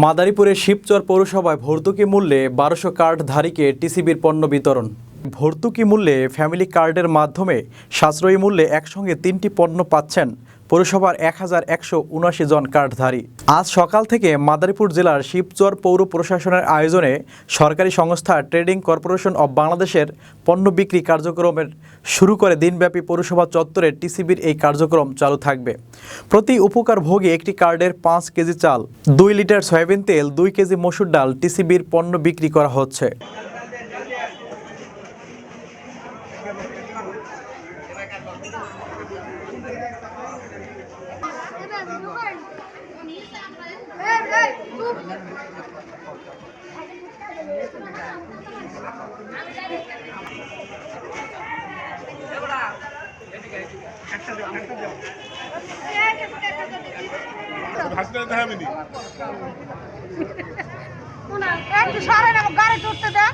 মাদারীপুরের শিবচর পৌরসভায় ভর্তুকি মূল্যে ১২০০ কার্ডধারীকে টিসিবির পণ্য বিতরণ। ভর্তুকি মূল্যে ফ্যামিলি কার্ডের মাধ্যমে সাশ্রয়ী মূল্যে একসঙ্গে ৩টি পণ্য পাচ্ছেন পৌরসভার ১,১৭৯ জন কার্ডধারী। আজ সকাল থেকে মাদারীপুর জেলার শিবচর পৌর প্রশাসনের আয়োজনে সরকারি সংস্থা ট্রেডিং কর্পোরেশন অব বাংলাদেশের পণ্য বিক্রি কার্যক্রমের শুরু করে দিনব্যাপী পৌরসভা চত্বরে টিসিবির এই কার্যক্রম চালু থাকবে। প্রতি উপকারভোগী একটি কার্ডের ৫ কেজি চাল, ২ লিটার সয়াবিন তেল, ২ কেজি মসুর ডাল টিসিবির পণ্য বিক্রি করা হচ্ছে। একটু সরেন, আমার গাড়ি উঠতে দেন।